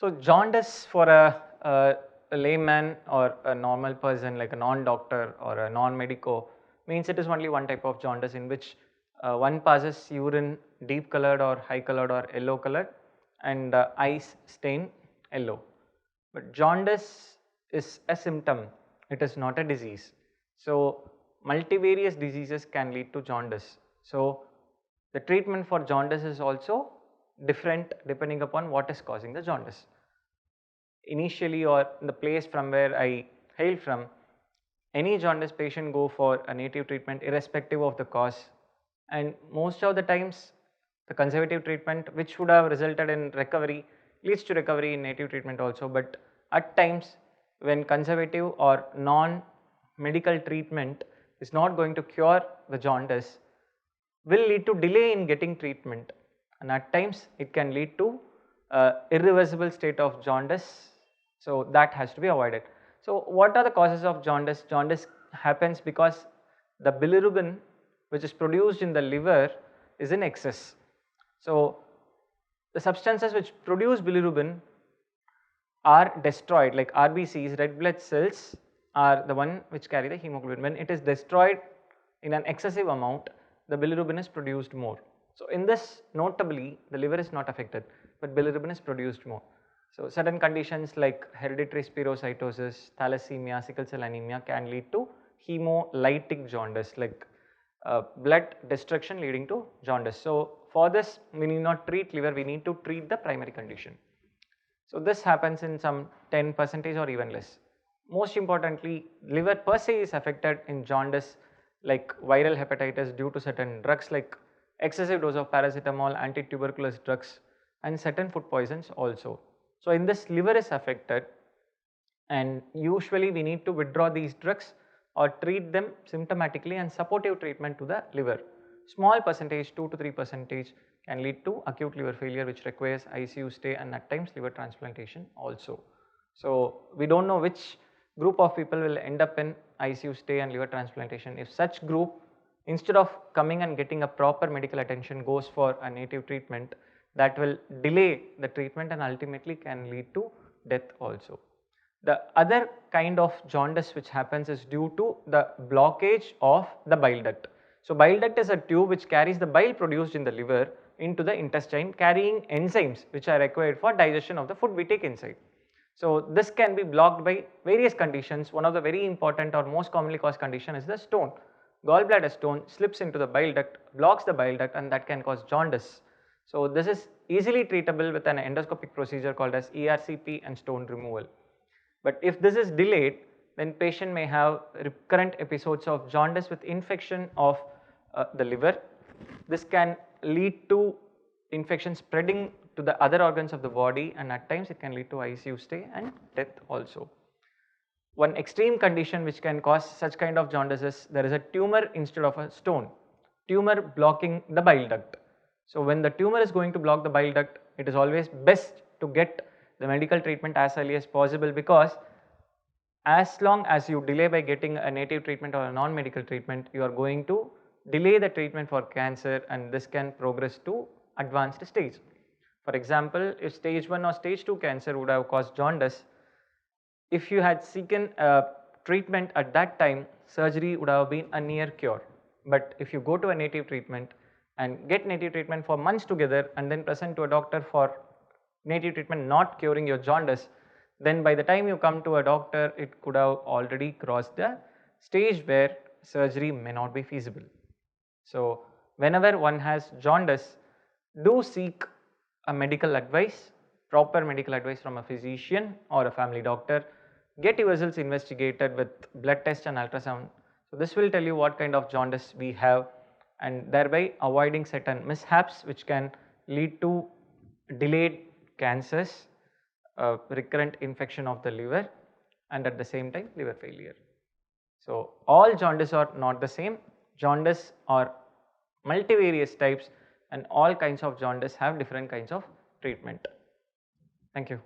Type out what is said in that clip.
So jaundice for a layman or a normal person like a non-doctor or a non-medico means it is only one type of jaundice in which one passes urine deep colored or high colored or yellow colored and eyes stain yellow. But jaundice is a symptom, it is not a disease. So multivarious diseases can lead to jaundice. So the treatment for jaundice is also different depending upon what is causing the jaundice. Initially or in the place from where I hail from, any jaundice patient go for a native treatment irrespective of the cause, and most of the times the conservative treatment which would have resulted in recovery leads to recovery in native treatment also. But at times when conservative or non-medical treatment is not going to cure the jaundice, will lead to delay in getting treatment, and at times it can lead to irreversible state of jaundice. So that has to be avoided. So what are the causes of jaundice? Jaundice happens because the bilirubin which is produced in the liver is in excess. So the substances which produce bilirubin are destroyed, like RBCs, red blood cells are the one which carry the hemoglobin. When it is destroyed in an excessive amount, the bilirubin is produced more. So in this, notably the liver is not affected, but bilirubin is produced more. So certain conditions like hereditary spherocytosis, thalassemia, sickle cell anemia can lead to hemolytic jaundice, like blood destruction leading to jaundice. So for this we need not treat liver, we need to treat the primary condition. So this happens in some 10% or even less. Most importantly, liver per se is affected in jaundice like viral hepatitis due to certain drugs like excessive dose of paracetamol, anti-tuberculous drugs and certain food poisons also. So in this, liver is affected and usually we need to withdraw these drugs or treat them symptomatically and supportive treatment to the liver. Small percentage, 2 to 3% can lead to acute liver failure which requires ICU stay and at times liver transplantation also. So we do not know which group of people will end up in ICU stay and liver transplantation. If such group, instead of coming and getting a proper medical attention, goes for a native treatment, that will delay the treatment and ultimately can lead to death also. The other kind of jaundice which happens is due to the blockage of the bile duct. So bile duct is a tube which carries the bile produced in the liver into the intestine, carrying enzymes which are required for digestion of the food we take inside. So this can be blocked by various conditions. One of the very important or most commonly caused condition is the stone. Gallbladder stone slips into the bile duct, blocks the bile duct, and that can cause jaundice. So this is easily treatable with an endoscopic procedure called as ERCP and stone removal. But if this is delayed, then patient may have recurrent episodes of jaundice with infection of the liver. This can lead to infection spreading to the other organs of the body and at times it can lead to ICU stay and death also. One extreme condition which can cause such kind of jaundice is there is a tumor instead of a stone, tumor blocking the bile duct. So when the tumor is going to block the bile duct, it is always best to get the medical treatment as early as possible, because as long as you delay by getting a native treatment or a non-medical treatment, you are going to delay the treatment for cancer and this can progress to advanced stage. For example, if stage 1 or stage 2 cancer would have caused jaundice, if you had seeken treatment at that time, surgery would have been a near cure. But if you go to a native treatment and get native treatment for months together and then present to a doctor for native treatment not curing your jaundice, then by the time you come to a doctor, it could have already crossed the stage where surgery may not be feasible. So whenever one has jaundice, do seek a medical advice, proper medical advice from a physician or a family doctor. Get yourselves investigated with blood test and ultrasound. So this will tell you what kind of jaundice we have and thereby avoiding certain mishaps which can lead to delayed cancers, recurrent infection of the liver and at the same time liver failure. So all jaundice are not the same. Jaundice are multivarious types and all kinds of jaundice have different kinds of treatment. Thank you.